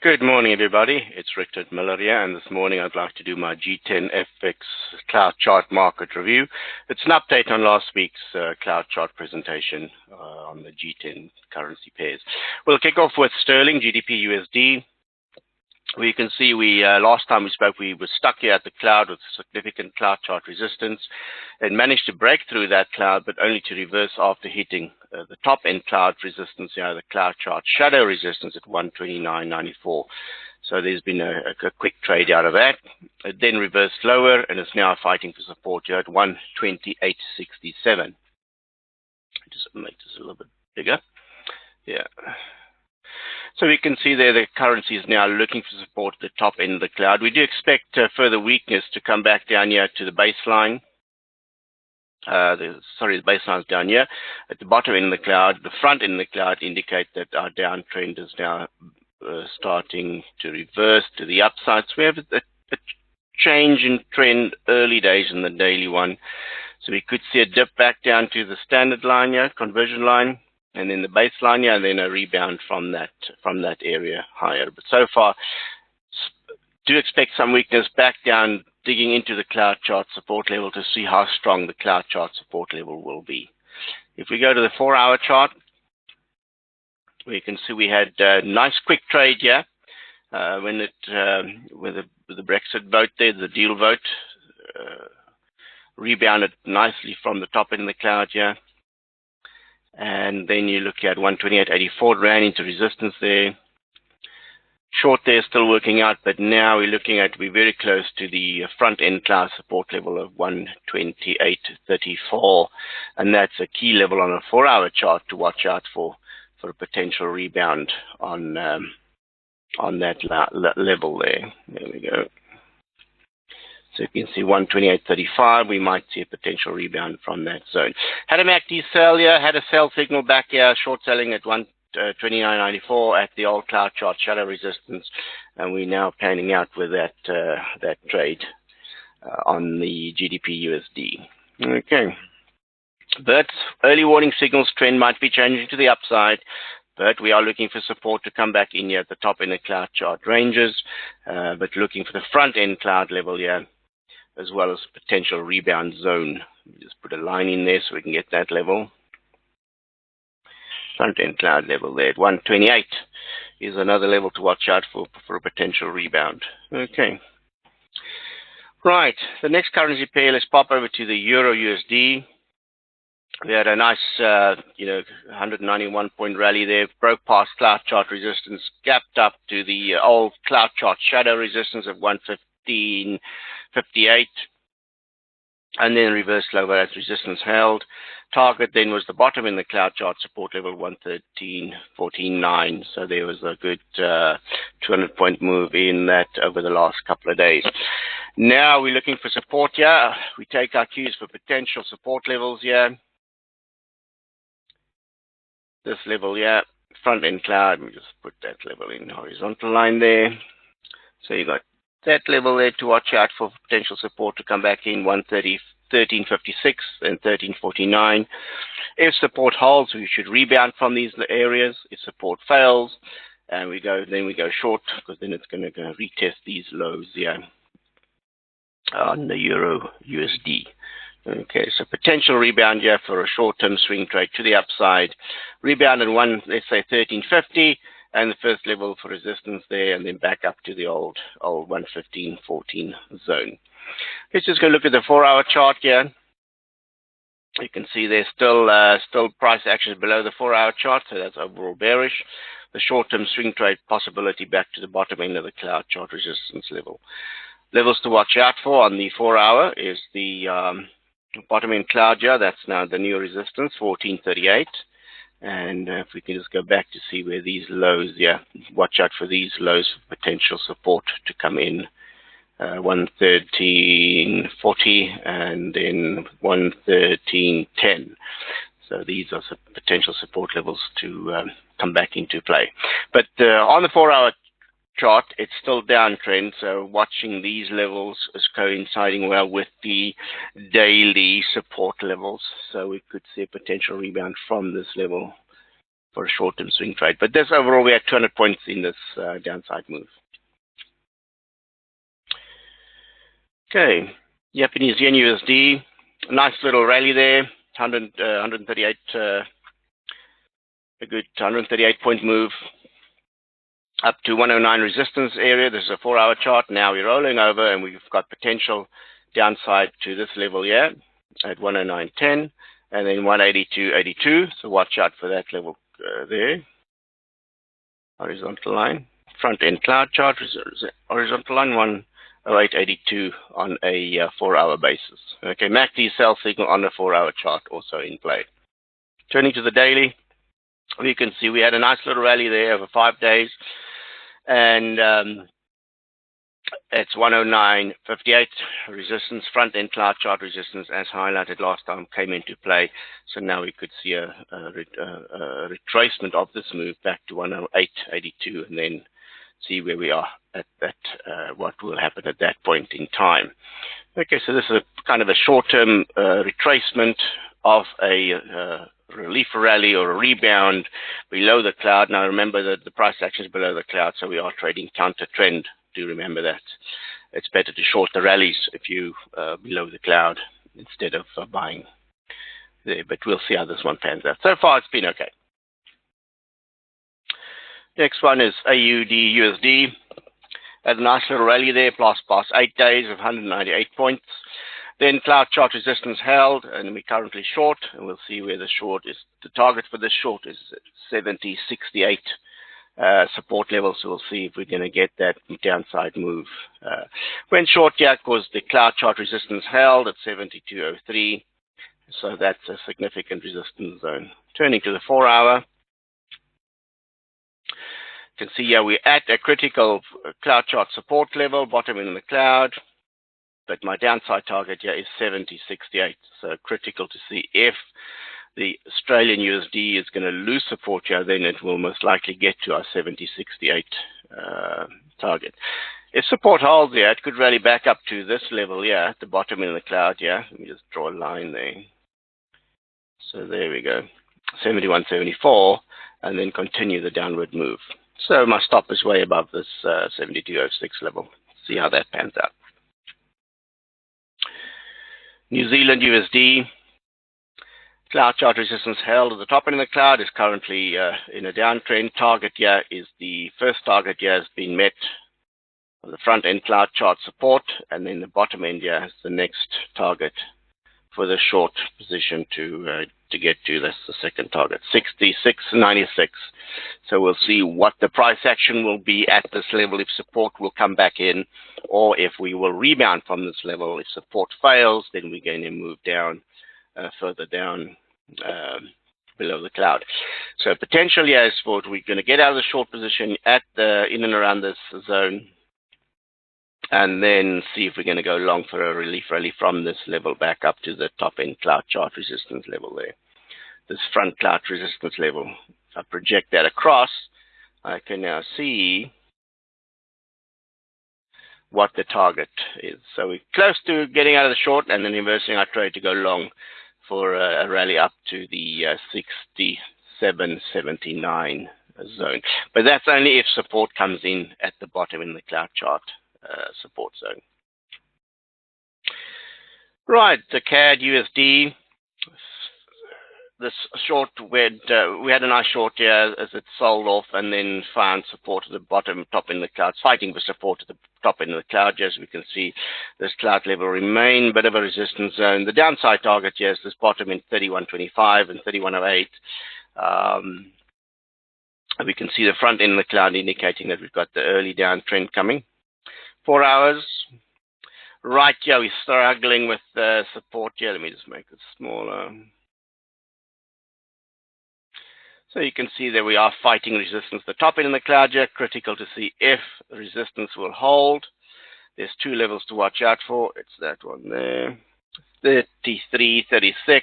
Good morning, everybody. It's Richard Muller here, and this morning I'd like to do my G10FX cloud chart market review. It's an update on last week's cloud chart presentation on the G10 currency pairs. We'll kick off with sterling, GDP, USD. We can see last time we spoke, we were stuck here at the cloud with significant cloud chart resistance and managed to break through that cloud, but only to reverse after hitting the top end cloud resistance here, the cloud chart shadow resistance at 129.94. So there's been a quick trade out of that. It then reversed lower and is now fighting for support here at 128.67. Just make this a little bit bigger. Yeah. So we can see there the currency is now looking for support at the top end of the cloud. We do expect further weakness to come back down here to the baseline. The baseline is down here. At the bottom end of the cloud, the front end of the cloud indicate that our downtrend is now starting to reverse to the upside. So we have a change in trend early days in the daily one. So we could see a dip back down to the standard line here, conversion line, and then the baseline here, and then a rebound from that area higher. But so far, do expect some weakness back down, digging into the cloud chart support level to see how strong the cloud chart support level will be. If we go to the 4-hour chart, we can see we had a nice quick trade here with the Brexit vote there, the deal vote, rebounded nicely from the top end of the cloud here. And then you look at 128.84, ran into resistance there. Short there still working out, but now we're looking at we're very close to the front end cloud support level of 128.34, and that's a key level on a 4-hour chart to watch out for a potential rebound on that level there. There we go. So you can see 128.35, we might see a potential rebound from that zone. Had a MACD sell here, had a sell signal back here, short selling at 129.94 at the old cloud chart shadow resistance, and we're now panning out with that trade on the GDP USD. Okay. But early warning signals trend might be changing to the upside, but we are looking for support to come back in here at the top end of cloud chart ranges, but looking for the front end cloud level here, as well as potential rebound zone. Just put a line in there so we can get that level. Front end cloud level there at 128 is another level to watch out for a potential rebound. Okay. Right, the next currency pair, let's pop over to the Euro USD. We had a nice, 191-point rally there, broke past cloud chart resistance, gapped up to the old cloud chart shadow resistance of 115.58, and then reversed lower as resistance held. Target then was the bottom in the cloud chart support level 113.149. So there was a good 200-point move in that over the last couple of days. Now we're looking for support here. We take our cues for potential support levels here. This level here, front end cloud, we just put that level in horizontal line there. So you got that level there to watch out for potential support to come back in 13.56 and 13.49. If support holds, we should rebound from these areas. If support fails, and we go short, because then it's going to go retest these lows here on the Euro USD. Okay, so potential rebound here for a short-term swing trade to the upside. Rebound at let's say 13.50, and the first level for resistance there, and then back up to the old 115.14 zone. Let's just go look at the 4-hour chart here. You can see there's still price action below the 4-hour chart, so that's overall bearish. The short-term swing trade possibility back to the bottom end of the cloud chart resistance level. Levels to watch out for on the 4-hour is the bottom end cloud here. That's now the new resistance, 14.38. And if we can just go back to see where these lows, watch out for these lows for potential support to come in. 113.40 and then 113.10. So these are some potential support levels to come back into play. But on the 4-hour chart, it's still downtrend, so watching these levels is coinciding well with the daily support levels. So we could see a potential rebound from this level for a short-term swing trade. But this overall, we had 200 points in this downside move. Okay, Japanese yen USD, nice little rally there, 138, a good 138-point move up to 109 resistance area. This is a 4-hour chart. Now we're rolling over, and we've got potential downside to this level here at 109.10, and then 182.82. So watch out for that level there. Horizontal line, front end cloud chart, horizontal line 108.82 on a 4-hour basis. Okay, MACD sell signal on the 4-hour chart also in play. Turning to the daily, you can see we had a nice little rally there over 5 days, and it's 109.58 resistance, front end cloud chart resistance, as highlighted last time, came into play. So now we could see a retracement of this move back to 108.82, and then see where we are at that, what will happen at that point in time. Okay, so this is a kind of a short-term retracement of a relief rally or a rebound below the cloud. Now remember that the price action is below the cloud, so we are trading counter trend. Do remember that. It's better to short the rallies if you below the cloud instead of buying there, but we'll see how this one pans out. So far it's been okay. Next one is AUD USD. Had a nice little rally there, past 8 days of 198 points. Then cloud chart resistance held, and we're currently short, and we'll see where the short is. The target for this short is 70.68 support level, so we'll see if we're going to get that downside move. When short here, because the cloud chart resistance held at 72.03, so that's a significant resistance zone. Turning to the 4-hour, you can see here we're at a critical cloud chart support level, bottom in the cloud, but my downside target here is 70.68, so critical to see if the Australian USD is going to lose support here, then it will most likely get to our 70.68 target. If support holds here, it could rally back up to this level here, at the bottom in the cloud here. Let me just draw a line there. So there we go, 71.74, and then continue the downward move. So my stop is way above this 72.06 level. See how that pans out. New Zealand USD. Cloud chart resistance held at the top end of the cloud, is currently in a downtrend. Target here is the first target here has been met on the front end cloud chart support, and then the bottom end here is the next target for the short position to get to. That's the second target, 66.96. So we'll see what the price action will be at this level, if support will come back in, or if we will rebound from this level. If support fails, then we're going to move down, further down below the cloud. So potentially, as for we're going to get out of the short position at the in and around this zone, and then see if we're going to go long for a relief rally from this level back up to the top end cloud chart resistance level there. This front cloud resistance level. If I project that across, I can now see what the target is. So we're close to getting out of the short and then inversing our trade to go long for a rally up to the 67.79 zone. But that's only if support comes in at the bottom in the cloud chart support zone. Right, the CAD USD. This short, we had a nice short here as it sold off and then found support at the bottom, top in the cloud, fighting for support at the top end of the cloud. As we can see, this cloud level remain a bit of a resistance zone. The downside target here is this bottom in 31.25 and 31.08. We can see the front end of the cloud indicating that we've got the early downtrend coming. 4 hours. Right here, we're struggling with support here. Let me just make it smaller. So you can see that we are fighting resistance. The top end in the cloud here, critical to see if resistance will hold. There's two levels to watch out for. It's that one there, 33.36,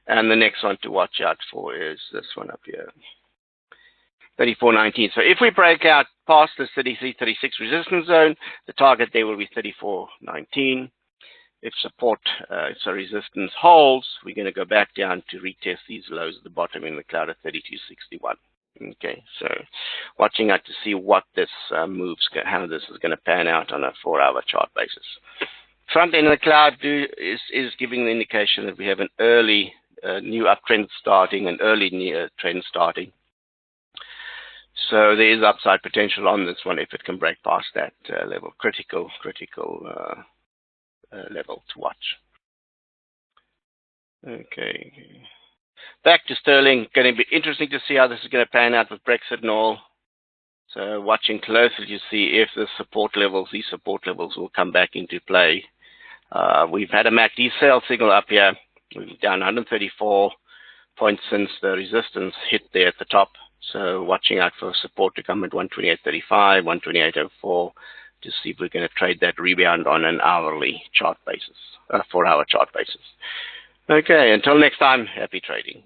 and the next one to watch out for is this one up here, 34.19. So if we break out past the 33.36 resistance zone, the target there will be 34.19. if support, so resistance holds, we're going to go back down to retest these lows at the bottom in the cloud at 32.61. Okay, so watching out to see what this moves, how this is going to pan out on a 4-hour chart basis. Front end of the cloud is giving the indication that we have an early new uptrend starting, an early new trend starting. So there is upside potential on this one if it can break past that level, critical level to watch. Okay. Back to sterling. Going to be interesting to see how this is going to pan out with Brexit and all. So watching closely to see if these support levels will come back into play. We've had a MACD sell signal up here. We're down 134 points since the resistance hit there at the top. So watching out for support to come at 128.35, 128.04 to see if we're going to trade that rebound on an hourly chart basis, 4-hour chart basis. Okay, until next time, happy trading.